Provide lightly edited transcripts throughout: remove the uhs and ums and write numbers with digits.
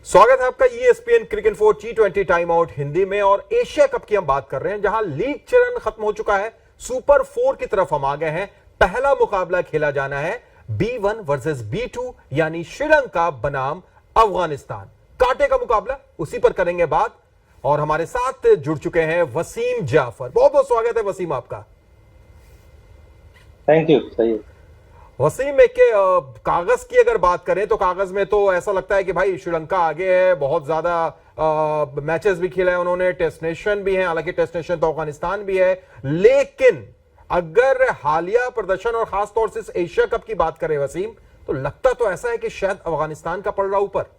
स्वागत है आपका ESPN cricket for T20 time out Hindi में। और एशिया कप की हम बात कर रहे हैं, जहां लीग चरण खत्म हो चुका है, सुपर 4 की तरफ हम आ गए हैं। पहला मुकाबला खेला जाना है B1 वर्सेस B2, यानी श्रीलंका बनाम अफगानिस्तान। कांटे का मुकाबला, उसी पर करेंगे बात। और हमारे साथ जुड़ चुके हैं वसीम जाफर। बहुत बहुत स्वागत है वसीम आपका। Thank you. सही वसीम, एक कागज की अगर बात करें तो कागज में तो ऐसा लगता है कि भाई श्रीलंका आगे है, बहुत ज्यादा मैचेस भी खेला है उन्होंने, टेस्ट नेशन भी है, हालांकि टेस्ट नेशन तो अफगानिस्तान भी है। लेकिन अगर हालिया प्रदर्शन और खासतौर से इस एशिया कप की बात करें वसीम, तो लगता तो ऐसा है कि शायद अफगानिस्तान का पलड़ा ऊपर।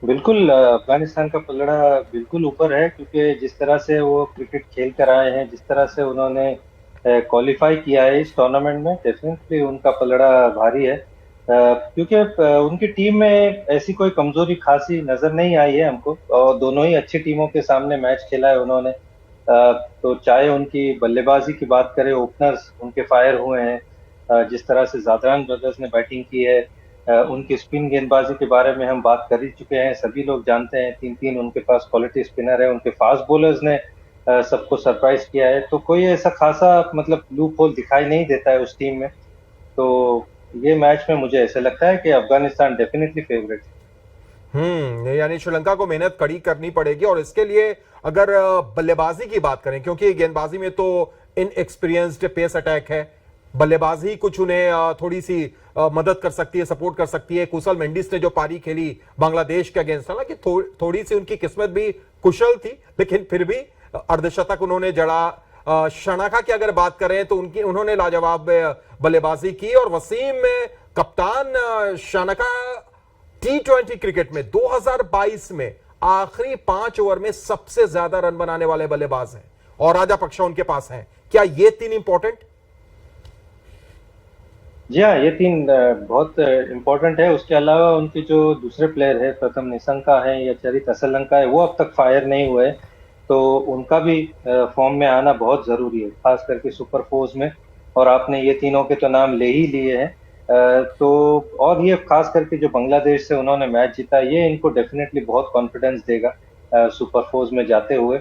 बिल्कुल, अफगानिस्तान का पलड़ा बिल्कुल ऊपर है, क्योंकि जिस तरह से वो क्रिकेट खेल कर आए हैं, जिस तरह से उन्होंने क्वालिफाई किया है इस टूर्नामेंट में, डेफिनेटली उनका पलड़ा भारी है। क्योंकि उनकी टीम में ऐसी कोई कमजोरी खासी नजर नहीं आई है हमको, और दोनों ही अच्छी टीमों के सामने मैच खेला है उन्होंने। तो चाहे उनकी बल्लेबाजी की बात करें, ओपनर्स उनके फायर हुए हैं, जिस तरह से जादरान ब्रदर्स ने बैटिंग की है, उनकी स्पिन गेंदबाजी के बारे में हम बात कर ही चुके हैं, सभी लोग जानते हैं। 3-3 उनके पास क्वालिटी स्पिनर है, उनके फास्ट बॉलर्स ने सबको सरप्राइज किया है। तो कोई ऐसा खासा मतलब लूप होल दिखाई नहीं देता है उस टीम में। तो ये मैच में मुझे ऐसा लगता है कि अफगानिस्तान डेफिनेटली फेवरेट है। यानी श्रीलंका को मेहनत कड़ी करनी पड़ेगी। और इसके लिए अगर बल्लेबाजी की बात करें, क्योंकि गेंदबाजी में तो इनएक्सपीरियंस्ड पेस अटैक है, बल्लेबाजी कुछ उन्हें थोड़ी सी मदद कर सकती है, सपोर्ट कर सकती है। कुशल मेंडिस ने जो पारी खेली बांग्लादेश के अगेंस्ट, हालांकि थोड़ी सी उनकी किस्मत भी कुशल थी, लेकिन फिर भी अर्धशतक उन्होंने जड़ा। शनाका की अगर बात करें तो उन्होंने लाजवाब बल्लेबाजी की। और वसीम में कप्तान शनाका T20 क्रिकेट में 2022 में आखिरी 5 ओवर में सबसे ज्यादा रन बनाने वाले बल्लेबाज हैं, और राजापक्षा उनके पास हैं। क्या ये 3 इंपॉर्टेंट? जी हाँ, ये 3 बहुत इम्पोर्टेंट है। उसके अलावा उनके जो दूसरे प्लेयर है, प्रथम निशंका है या चरित असलंका है, वो अब तक फायर नहीं हुए, तो उनका भी फॉर्म में आना बहुत जरूरी है, खास करके सुपर फोर्स में। और आपने ये तीनों के तो नाम ले ही लिए हैं। तो और ये खास करके जो बांग्लादेश से उन्होंने मैच जीता, ये इनको डेफिनेटली बहुत कॉन्फिडेंस देगा सुपर फोर्स में जाते हुए।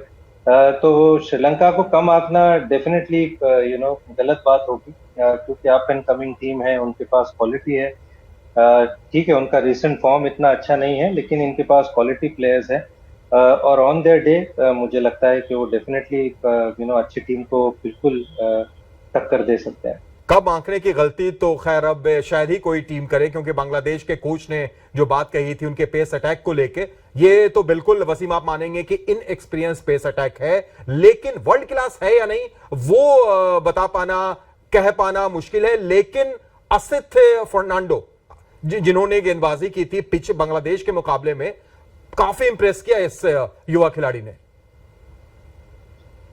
तो श्रीलंका को कम आंकना डेफिनेटली गलत बात होगी, क्योंकि अप एंड कमिंग टीम है, उनके पास क्वालिटी है। ठीक है, उनका रिसेंट फॉर्म इतना अच्छा नहीं है, लेकिन इनके पास क्वालिटी प्लेयर्स है। और ऑन देयर डे मुझे लगता है कि वो डेफिनेटली अच्छी टीम को बिल्कुल टक्कर दे सकते हैं। कब आंकने की गलती तो खैर अब शायद ही कोई टीम करे, क्योंकि बांग्लादेश के कोच ने जो बात कही थी उनके पेस अटैक को लेके, ये तो बिल्कुल वसीम आप मानेंगे कि इनएक्सपीरियंस पेस अटैक है। लेकिन वर्ल्ड क्लास है या नहीं, वो बता पाना, कह पाना मुश्किल है। लेकिन असिथ फर्नांडो जिन्होंने गेंदबाजी की थी पिच बांग्लादेश के मुकाबले में, काफी इंप्रेस किया इस युवा खिलाड़ी ने।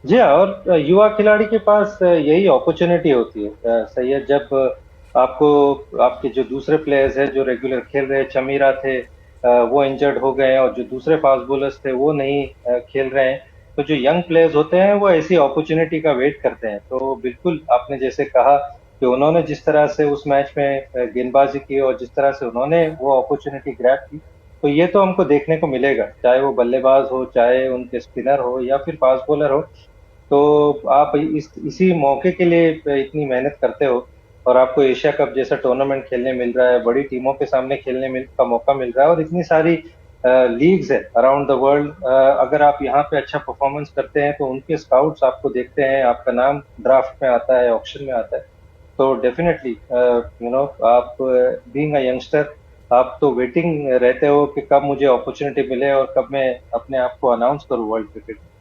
जी हाँ, और युवा खिलाड़ी के पास यही अपॉर्चुनिटी होती है सैयद, जब आपको आपके जो दूसरे प्लेयर्स हैं जो रेगुलर खेल रहे, चमीरा थे, वो इंजर्ड हो गए हैं, और जो दूसरे फास्ट बॉलर्स थे वो नहीं खेल रहे हैं, तो जो यंग प्लेयर्स होते हैं वो ऐसी अपॉर्चुनिटी का वेट करते हैं। तो बिल्कुल आपने जैसे कहा कि उन्होंने जिस तरह से उस मैच में गेंदबाजी की और जिस तरह से उन्होंने वो अपॉर्चुनिटी ग्रैब की, तो ये तो हमको देखने को मिलेगा, चाहे वो बल्लेबाज हो, चाहे उनके स्पिनर हो या फिर फास्ट बॉलर हो। तो आप इसी मौके के लिए इतनी मेहनत करते हो, और आपको एशिया कप जैसा टूर्नामेंट खेलने मिल रहा है, बड़ी टीमों के सामने खेलने का मौका मिल रहा है, और इतनी सारी लीग्स है अराउंड द वर्ल्ड। अगर आप यहाँ पे अच्छा परफॉर्मेंस करते हैं तो उनके स्काउट्स आपको देखते हैं, आपका नाम ड्राफ्ट में आता है, ऑक्शन में आता है। तो डेफिनेटली आप बीइंग अ यंगस्टर, आप तो वेटिंग रहते हो कि कब मुझे अपॉर्चुनिटी मिले और कब मैं अपने आप को अनाउंस करूँ वर्ल्ड क्रिकेट में।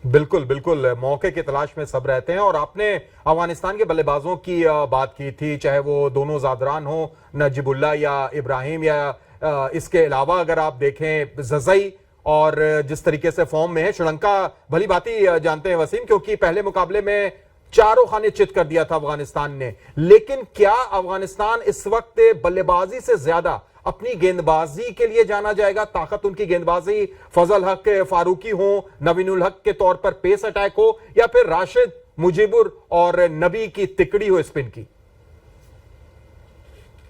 बिल्कुल बिल्कुल, मौके की तलाश में सब रहते हैं। और आपने अफगानिस्तान के बल्लेबाजों की बात की थी, चाहे वो दोनों जादरान हो, नजीबुल्ला या इब्राहिम, या इसके अलावा अगर आप देखें जजई, और जिस तरीके से फॉर्म में है श्रीलंका, भली भांति जानते हैं वसीम, क्योंकि पहले मुकाबले में चारों खाने चित कर दिया था अफगानिस्तान ने। लेकिन क्या अफगानिस्तान इस वक्त बल्लेबाजी से ज्यादा अपनी गेंदबाजी के लिए जाना जाएगा? ताकत उनकी गेंदबाजी फजल हक फारूकी हो, नवीनुल हक के तौर पर पेस अटैक हो, या फिर राशिद मुजीबुर और नबी की तिकड़ी हो स्पिन की?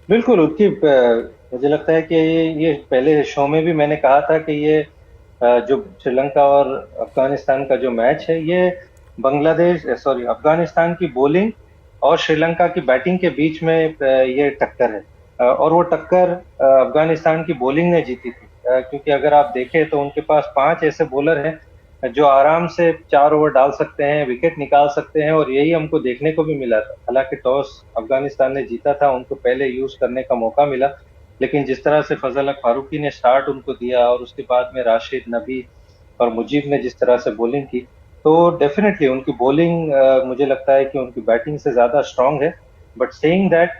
बिल्कुल उसकी मुझे लगता है कि ये पहले शो में भी मैंने कहा था कि ये जो श्रीलंका और अफगानिस्तान का जो मैच है ये अफगानिस्तान की बॉलिंग और श्रीलंका की बैटिंग के बीच में ये टक्कर है। और वो टक्कर अफगानिस्तान की बॉलिंग ने जीती थी, क्योंकि अगर आप देखें तो उनके पास 5 ऐसे बॉलर हैं जो आराम से 4 ओवर डाल सकते हैं, विकेट निकाल सकते हैं, और यही हमको देखने को भी मिला था। हालांकि टॉस अफगानिस्तान ने जीता था, उनको पहले यूज करने का मौका मिला, लेकिन जिस तरह से फजल हक फारूकी ने स्टार्ट उनको दिया और उसके बाद में राशिद, नबी और मुजीब ने जिस तरह से बॉलिंग की, तो डेफिनेटली उनकी बॉलिंग मुझे लगता है कि उनकी बैटिंग से ज्यादा स्ट्रांग है। बट सेइंग दैट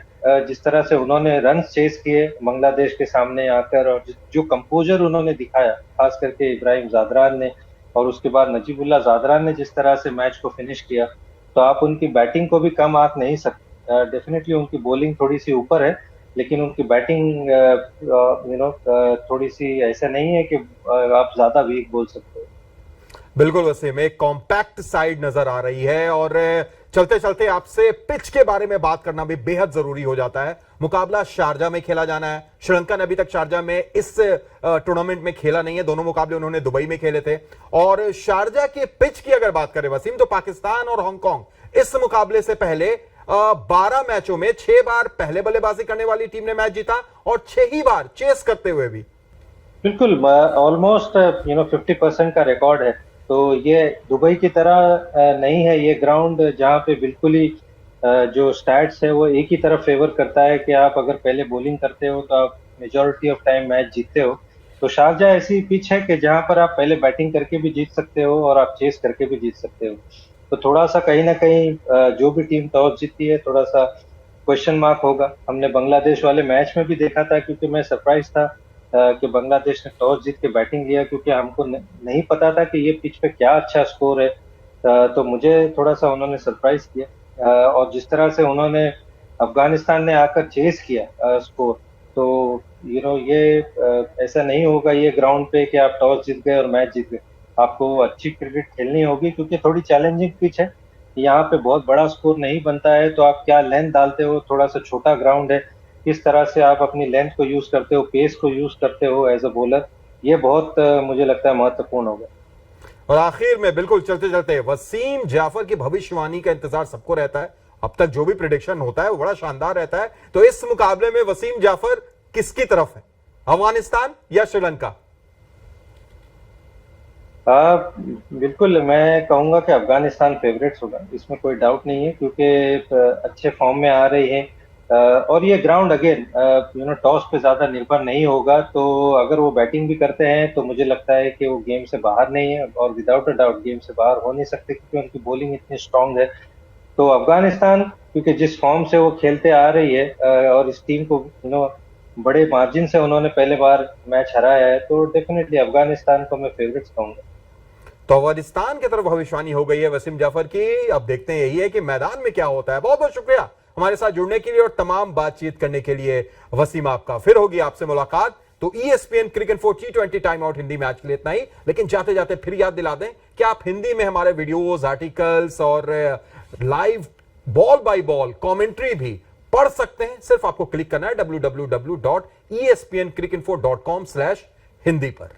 जिस तरह से उन्होंने रन चेस किए बांग्लादेश के सामने आकर, और जो कंपोजर उन्होंने दिखाया, खास करके इब्राहिम जादरान ने, और उसके बाद नजीबुल्लाह जादरान ने जिस तरह से मैच को फिनिश किया, तो आप उनकी बैटिंग को भी कम आंक नहीं सकते। डेफिनेटली उनकी बॉलिंग थोड़ी सी ऊपर है, लेकिन उनकी बैटिंग थोड़ी सी ऐसा नहीं है कि आप ज्यादा वीक बोल सकते हो। बिल्कुल वसीम, एक कॉम्पैक्ट साइड नजर आ रही है। और चलते चलते आपसे पिच के बारे में बात करना भी बेहद जरूरी हो जाता है। मुकाबला शारजा में खेला जाना है। श्रीलंका ने अभी तक शारजा में इस टूर्नामेंट में खेला नहीं है, दोनों मुकाबले उन्होंने दुबई में खेले थे। और शारजा के पिच की अगर बात करें वसीम, तो पाकिस्तान और हांगकांग इस मुकाबले से पहले 12 मैचों में 6 बार पहले बल्लेबाजी करने वाली टीम ने मैच जीता, और 6 ही बार चेस करते हुए भी। बिल्कुल, ऑलमोस्ट 50% का रिकॉर्ड है। तो ये दुबई की तरह नहीं है ये ग्राउंड, जहाँ पे बिल्कुल ही जो स्टैट्स है वो एक ही तरफ फेवर करता है कि आप अगर पहले बॉलिंग करते हो तो आप मेजॉरिटी ऑफ टाइम मैच जीतते हो। तो शारजा ऐसी पिच है कि जहाँ पर आप पहले बैटिंग करके भी जीत सकते हो और आप चेस करके भी जीत सकते हो। तो थोड़ा सा कहीं ना कहीं जो भी टीम टॉस जीतती है, थोड़ा सा क्वेश्चन मार्क होगा। हमने बांग्लादेश वाले मैच में भी देखा था, क्योंकि मैं सरप्राइज था कि बांग्लादेश ने टॉस जीत के बैटिंग लिया, क्योंकि हमको नहीं पता था कि ये पिच पे क्या अच्छा स्कोर है। तो मुझे थोड़ा सा उन्होंने सरप्राइज किया, और जिस तरह से उन्होंने अफगानिस्तान ने आकर चेस किया स्कोर, तो ये ऐसा नहीं होगा ये ग्राउंड पे कि आप टॉस जीत गए और मैच जीत गए। आपको अच्छी क्रिकेट खेलनी होगी, क्योंकि थोड़ी चैलेंजिंग पिच है। यहाँ पे बहुत बड़ा स्कोर नहीं बनता है, तो आप क्या लेंथ डालते हो, थोड़ा सा छोटा ग्राउंड है, किस तरह से आप अपनी लेंथ को यूज करते हो, पेस को यूज करते हो एज अ बॉलर, ये बहुत मुझे लगता है महत्वपूर्ण होगा। और आखिर में बिल्कुल चलते चलते वसीम जाफर की भविष्यवाणी का इंतजार सबको रहता है। अब तक जो भी प्रेडिक्शन होता है वो बड़ा शानदार रहता है। तो इस मुकाबले में वसीम जाफर किसकी तरफ है, अफगानिस्तान या श्रीलंका? बिल्कुल, मैं कहूंगा कि अफगानिस्तान फेवरेट्स होगा, इसमें कोई डाउट नहीं है, क्योंकि अच्छे फॉर्म में आ रही है। और ये ग्राउंड अगेन टॉस पे ज्यादा निर्भर नहीं होगा। तो अगर वो बैटिंग भी करते हैं तो मुझे लगता है कि वो गेम से बाहर नहीं है, और विदाउट अ डाउट गेम से बाहर हो नहीं सकते, क्योंकि उनकी बॉलिंग इतनी स्ट्रांग है। तो अफगानिस्तान, क्योंकि जिस फॉर्म से वो खेलते आ रही है, और इस टीम को बड़े मार्जिन से उन्होंने पहले बार मैच हराया है, तो डेफिनेटली अफगानिस्तान को मैं फेवरेट्स कहूंगा। तो अफगानिस्तान की तरफ भविष्यवाणी हो गई है वसीम जाफर की। अब देखते हैं यही है कि मैदान में क्या होता है। बहुत बहुत शुक्रिया हमारे साथ जुड़ने के लिए और तमाम बातचीत करने के लिए वसीम। आपका फिर होगी आपसे मुलाकात। तो ESPN cricket for T20 time out Hindi match के लिए इतना ही। लेकिन जाते जाते फिर याद दिला दें कि आप हिंदी में हमारे वीडियोस, आर्टिकल्स और live ball by ball commentary भी पढ़ सकते हैं। सिर्फ आपको क्लिक करना है www.espncricinfo.com/hindi पर।